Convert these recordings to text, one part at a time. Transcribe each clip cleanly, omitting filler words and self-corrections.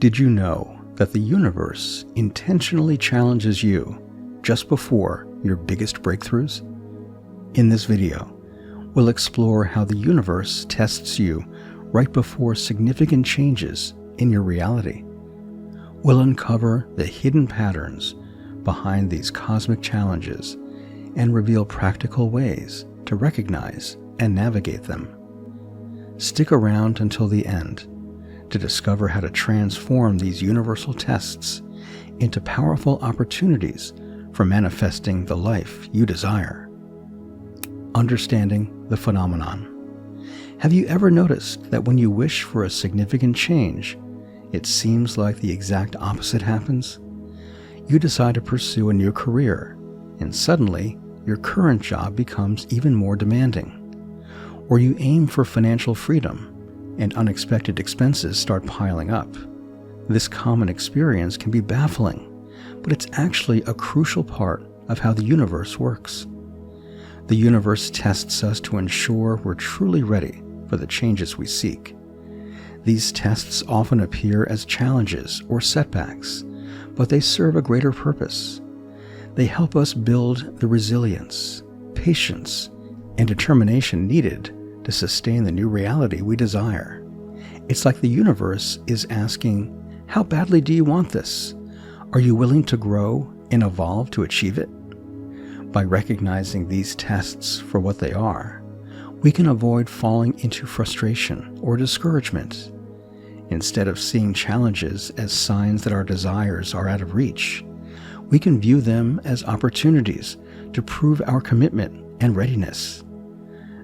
Did you know that the universe intentionally challenges you just before your biggest breakthroughs? In this video, we'll explore how the universe tests you right before significant changes in your reality. We'll uncover the hidden patterns behind these cosmic challenges and reveal practical ways to recognize and navigate them. Stick around until the end to discover how to transform these universal tests into powerful opportunities for manifesting the life you desire. Understanding the phenomenon. Have you ever noticed that when you wish for a significant change, it seems like the exact opposite happens? You decide to pursue a new career, and suddenly your current job becomes even more demanding. Or you aim for financial freedom, and unexpected expenses start piling up. This common experience can be baffling, but it's actually a crucial part of how the universe works. The universe tests us to ensure we're truly ready for the changes we seek. These tests often appear as challenges or setbacks, but they serve a greater purpose. They help us build the resilience, patience, and determination needed to sustain the new reality we desire. It's like the universe is asking, how badly do you want this? Are you willing to grow and evolve to achieve it? By recognizing these tests for what they are, we can avoid falling into frustration or discouragement. Instead of seeing challenges as signs that our desires are out of reach, we can view them as opportunities to prove our commitment and readiness.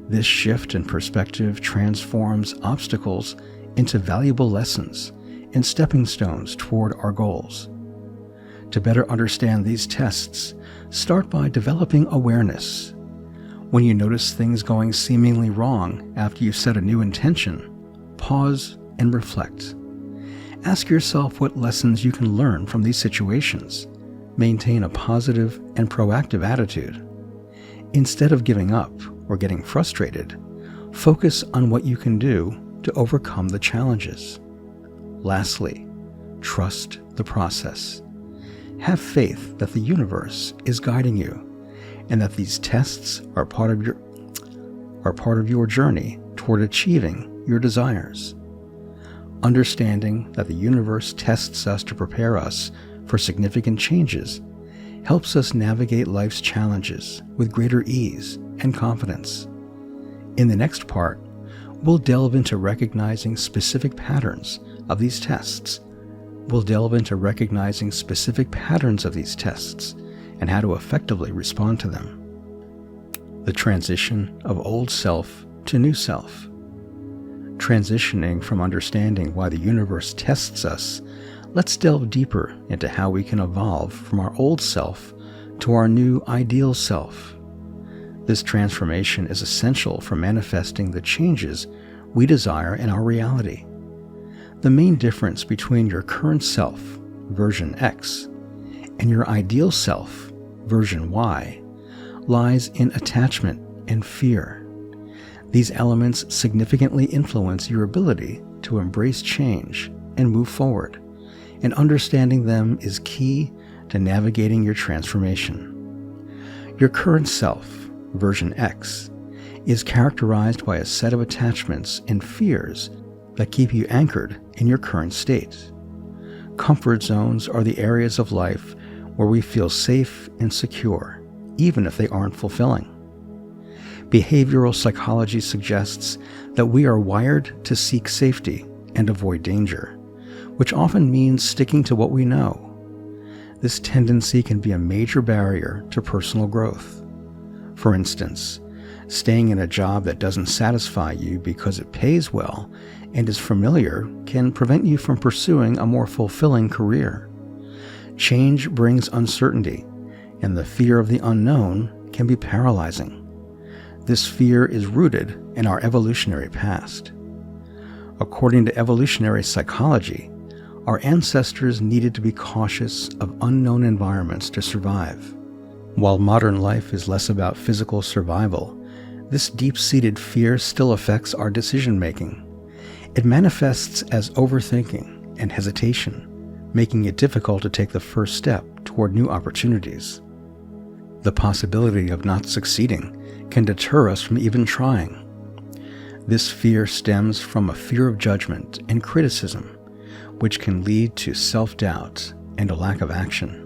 This shift in perspective transforms obstacles into valuable lessons and stepping stones toward our goals. To better understand these tests, start by developing awareness. When you notice things going seemingly wrong after you set a new intention, pause and reflect. Ask yourself what lessons you can learn from these situations. Maintain a positive and proactive attitude. Instead of giving up or getting frustrated, focus on what you can do to overcome the challenges. Lastly, trust the process. Have faith that the universe is guiding you and that these tests are part of your journey toward achieving your desires. Understanding that the universe tests us to prepare us for significant changes helps us navigate life's challenges with greater ease and confidence. In the next part, we'll delve into recognizing specific patterns of these tests. And how to effectively respond to them. The transition of old self to new self. Transitioning from understanding why the universe tests us, let's delve deeper into how we can evolve from our old self to our new ideal self. This transformation is essential for manifesting the changes we desire in our reality. The main difference between your current self, version X, and your ideal self, version Y, lies in attachment and fear. These elements significantly influence your ability to embrace change and move forward, and understanding them is key to navigating your transformation. Your current self, version X, is characterized by a set of attachments and fears that keep you anchored in your current state. Comfort zones are the areas of life where we feel safe and secure, even if they aren't fulfilling. Behavioral psychology suggests that we are wired to seek safety and avoid danger, which often means sticking to what we know. This tendency can be a major barrier to personal growth. For instance, staying in a job that doesn't satisfy you because it pays well and is familiar can prevent you from pursuing a more fulfilling career. Change brings uncertainty, and the fear of the unknown can be paralyzing. This fear is rooted in our evolutionary past. According to evolutionary psychology, our ancestors needed to be cautious of unknown environments to survive. While modern life is less about physical survival, this deep-seated fear still affects our decision-making. It manifests as overthinking and hesitation, making it difficult to take the first step toward new opportunities. The possibility of not succeeding can deter us from even trying. This fear stems from a fear of judgment and criticism, which can lead to self-doubt and a lack of action.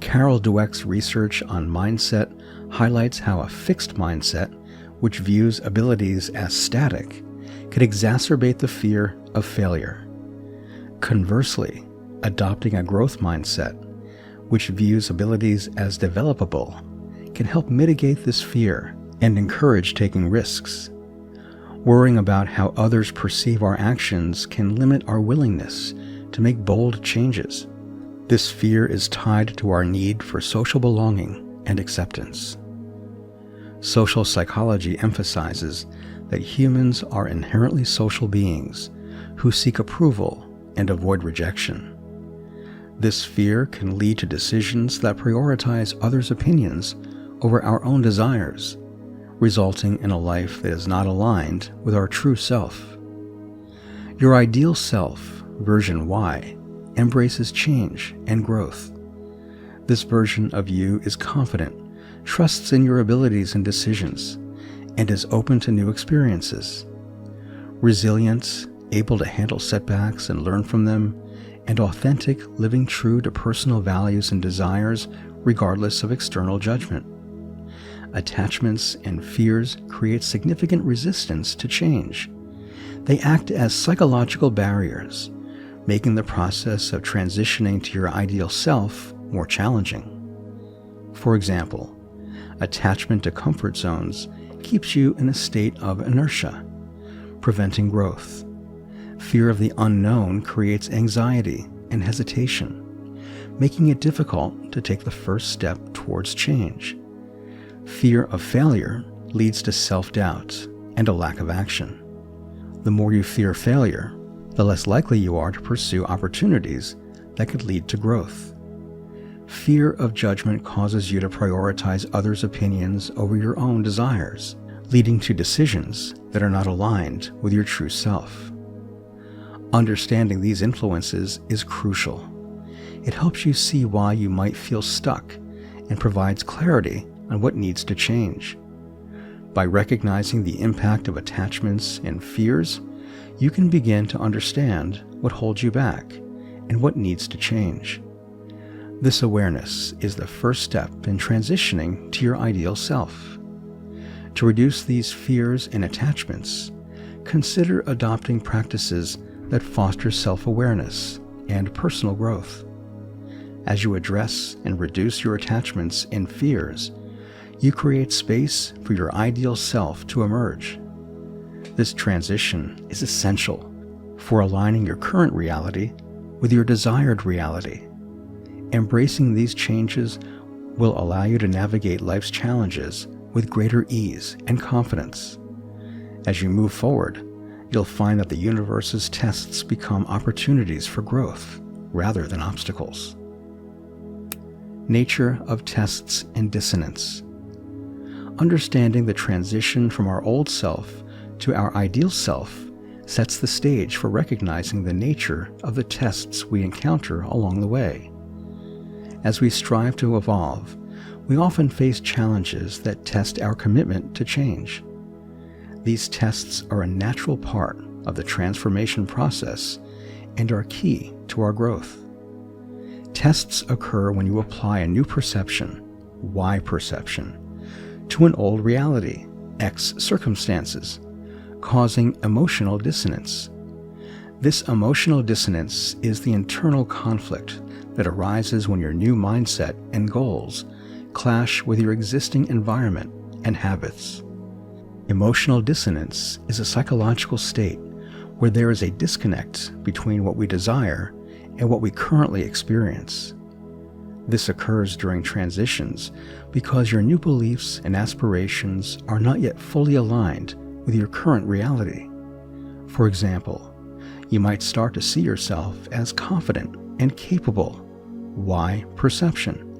Carol Dweck's research on mindset highlights how a fixed mindset, which views abilities as static, can exacerbate the fear of failure. Conversely, adopting a growth mindset, which views abilities as developable, can help mitigate this fear and encourage taking risks. Worrying about how others perceive our actions can limit our willingness to make bold changes. This fear is tied to our need for social belonging and acceptance. Social psychology emphasizes that humans are inherently social beings who seek approval and avoid rejection. This fear can lead to decisions that prioritize others' opinions over our own desires, resulting in a life that is not aligned with our true self. Your ideal self, version Y, embraces change and growth. This version of you is confident, trusts in your abilities and decisions, and is open to new experiences. Resilient, able to handle setbacks and learn from them, and authentic, living true to personal values and desires regardless of external judgment. Attachments and fears create significant resistance to change. They act as psychological barriers, making the process of transitioning to your ideal self more challenging. For example, attachment to comfort zones keeps you in a state of inertia, preventing growth. Fear of the unknown creates anxiety and hesitation, making it difficult to take the first step towards change. Fear of failure leads to self-doubt and a lack of action. The more you fear failure, the less likely you are to pursue opportunities that could lead to growth. Fear of judgment causes you to prioritize others' opinions over your own desires, leading to decisions that are not aligned with your true self. Understanding these influences is crucial. It helps you see why you might feel stuck and provides clarity on what needs to change. By recognizing the impact of attachments and fears, you can begin to understand what holds you back and what needs to change. This awareness is the first step in transitioning to your ideal self. To reduce these fears and attachments, consider adopting practices that foster self-awareness and personal growth. As you address and reduce your attachments and fears, you create space for your ideal self to emerge. This transition is essential for aligning your current reality with your desired reality. Embracing these changes will allow you to navigate life's challenges with greater ease and confidence. As you move forward, you'll find that the universe's tests become opportunities for growth rather than obstacles. Nature of tests and dissonance. Understanding the transition from our old self to our ideal self sets the stage for recognizing the nature of the tests we encounter along the way. As we strive to evolve, we often face challenges that test our commitment to change. These tests are a natural part of the transformation process and are key to our growth. Tests occur when you apply a new perception, Y perception, to an old reality, X circumstances, causing emotional dissonance. This emotional dissonance is the internal conflict that arises when your new mindset and goals clash with your existing environment and habits. Emotional dissonance is a psychological state where there is a disconnect between what we desire and what we currently experience. This occurs during transitions because your new beliefs and aspirations are not yet fully aligned with your current reality. For example, you might start to see yourself as confident and capable, Y perception,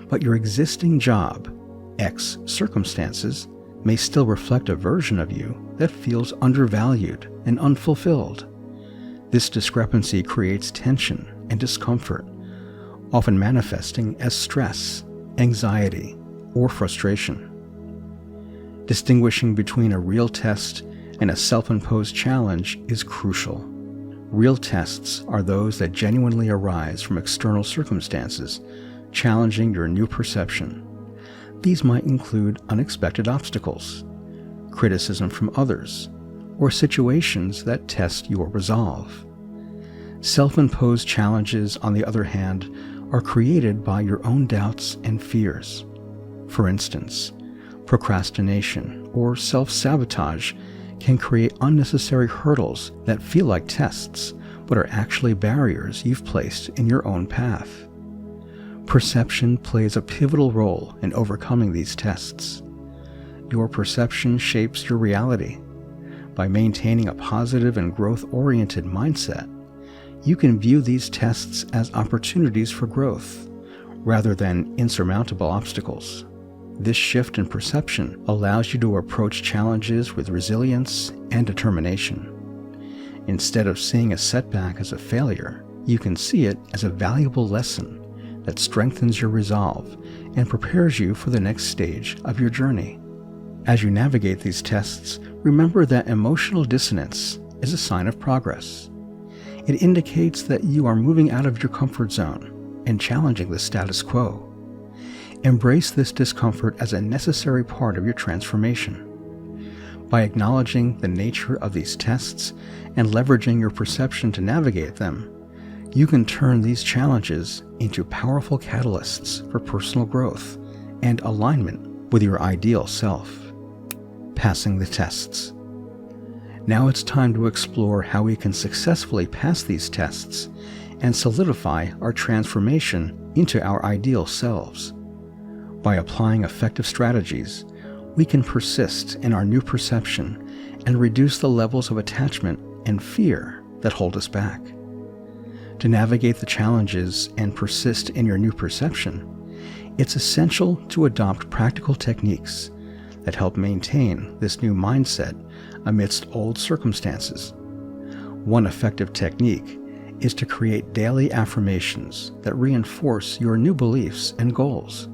but your existing job, X circumstances, may still reflect a version of you that feels undervalued and unfulfilled. This discrepancy creates tension and discomfort, often manifesting as stress, anxiety, or frustration. Distinguishing between a real test and a self-imposed challenge is crucial. Real tests are those that genuinely arise from external circumstances, challenging your new perception. These might include unexpected obstacles, criticism from others, or situations that test your resolve. Self-imposed challenges, on the other hand, are created by your own doubts and fears. For instance, procrastination or self-sabotage can create unnecessary hurdles that feel like tests, but are actually barriers you've placed in your own path. Perception plays a pivotal role in overcoming these tests. Your perception shapes your reality. By maintaining a positive and growth-oriented mindset, you can view these tests as opportunities for growth, rather than insurmountable obstacles. This shift in perception allows you to approach challenges with resilience and determination. Instead of seeing a setback as a failure, you can see it as a valuable lesson that strengthens your resolve and prepares you for the next stage of your journey. As you navigate these tests, remember that emotional dissonance is a sign of progress. It indicates that you are moving out of your comfort zone and challenging the status quo. Embrace this discomfort as a necessary part of your transformation. By acknowledging the nature of these tests and leveraging your perception to navigate them, you can turn these challenges into powerful catalysts for personal growth and alignment with your ideal self. Passing the tests. Now it's time to explore how we can successfully pass these tests and solidify our transformation into our ideal selves. By applying effective strategies, we can persist in our new perception and reduce the levels of attachment and fear that hold us back. To navigate the challenges and persist in your new perception, it's essential to adopt practical techniques that help maintain this new mindset amidst old circumstances. One effective technique is to create daily affirmations that reinforce your new beliefs and goals.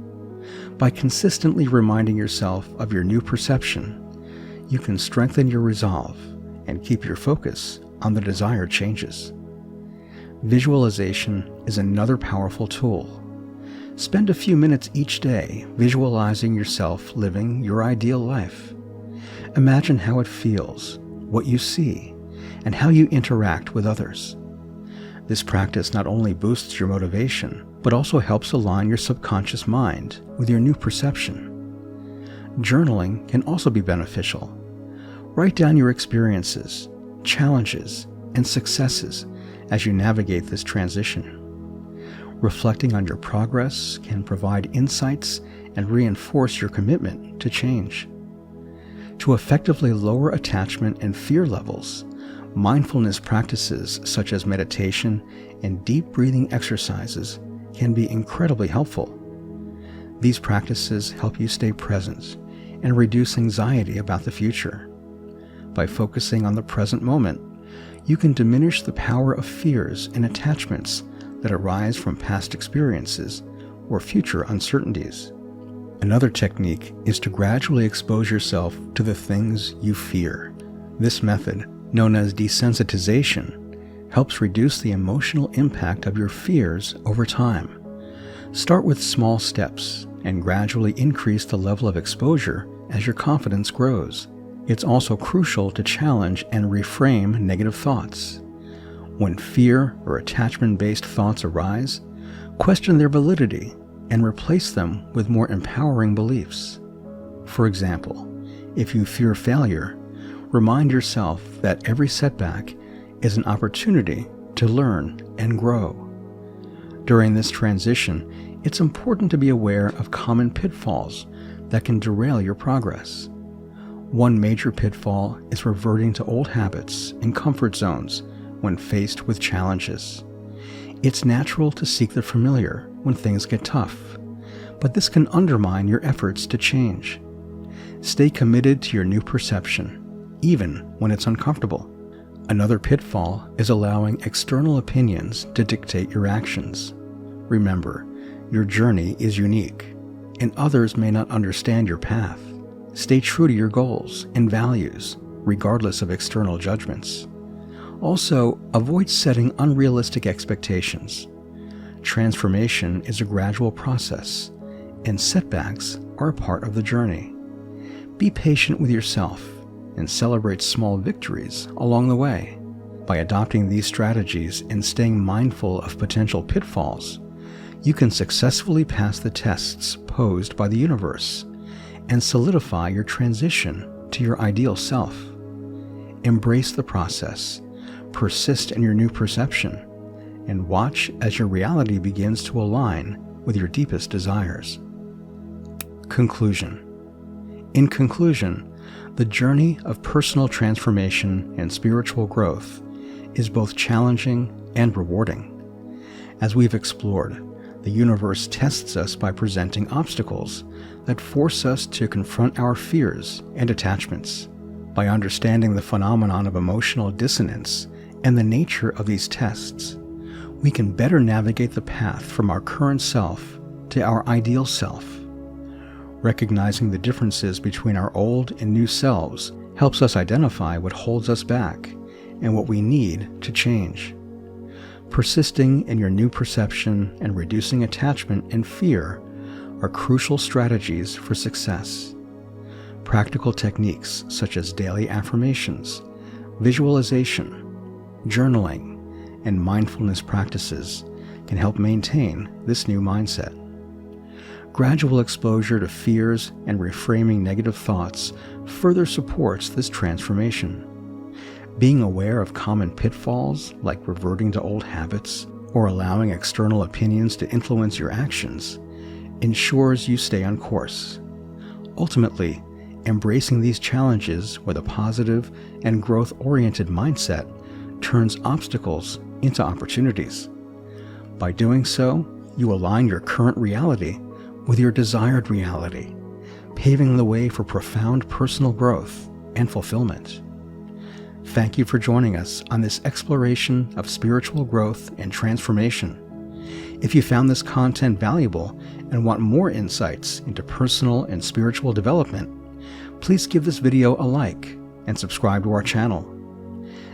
By consistently reminding yourself of your new perception, you can strengthen your resolve and keep your focus on the desired changes. Visualization is another powerful tool. Spend a few minutes each day visualizing yourself living your ideal life. Imagine how it feels, what you see, and how you interact with others. This practice not only boosts your motivation, but also helps align your subconscious mind with your new perception. Journaling can also be beneficial. Write down your experiences, challenges, and successes as you navigate this transition. Reflecting on your progress can provide insights and reinforce your commitment to change. To effectively lower attachment and fear levels, mindfulness practices such as meditation and deep breathing exercises can be incredibly helpful. These practices help you stay present and reduce anxiety about the future. By focusing on the present moment, you can diminish the power of fears and attachments that arise from past experiences or future uncertainties. Another technique is to gradually expose yourself to the things you fear. This method, known as desensitization, helps reduce the emotional impact of your fears over time. Start with small steps and gradually increase the level of exposure as your confidence grows. It's also crucial to challenge and reframe negative thoughts. When fear or attachment-based thoughts arise, question their validity and replace them with more empowering beliefs. For example, if you fear failure, remind yourself that every setback is an opportunity to learn and grow. During this transition, it's important to be aware of common pitfalls that can derail your progress. One major pitfall is reverting to old habits and comfort zones when faced with challenges. It's natural to seek the familiar when things get tough, but this can undermine your efforts to change. Stay committed to your new perception, even when it's uncomfortable. Another pitfall is allowing external opinions to dictate your actions. Remember, your journey is unique, and others may not understand your path. Stay true to your goals and values, regardless of external judgments. Also, avoid setting unrealistic expectations. Transformation is a gradual process, and setbacks are a part of the journey. Be patient with yourself and celebrate small victories along the way. By adopting these strategies and staying mindful of potential pitfalls, you can successfully pass the tests posed by the universe and solidify your transition to your ideal self. Embrace the process, persist in your new perception, and watch as your reality begins to align with your deepest desires. Conclusion. In conclusion, the journey of personal transformation and spiritual growth is both challenging and rewarding. As we've explored, the universe tests us by presenting obstacles that force us to confront our fears and attachments. By understanding the phenomenon of emotional dissonance and the nature of these tests, we can better navigate the path from our current self to our ideal self. Recognizing the differences between our old and new selves helps us identify what holds us back and what we need to change. Persisting in your new perception and reducing attachment and fear are crucial strategies for success. Practical techniques such as daily affirmations, visualization, journaling, and mindfulness practices can help maintain this new mindset. Gradual exposure to fears and reframing negative thoughts further supports this transformation. Being aware of common pitfalls like reverting to old habits or allowing external opinions to influence your actions ensures you stay on course. Ultimately, embracing these challenges with a positive and growth-oriented mindset turns obstacles into opportunities. By doing so, you align your current reality with your desired reality, paving the way for profound personal growth and fulfillment. Thank you for joining us on this exploration of spiritual growth and transformation. If you found this content valuable and want more insights into personal and spiritual development, please give this video a like and subscribe to our channel.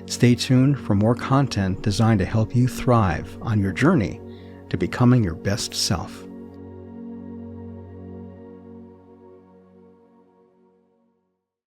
Stay tuned for more content designed to help you thrive on your journey to becoming your best self.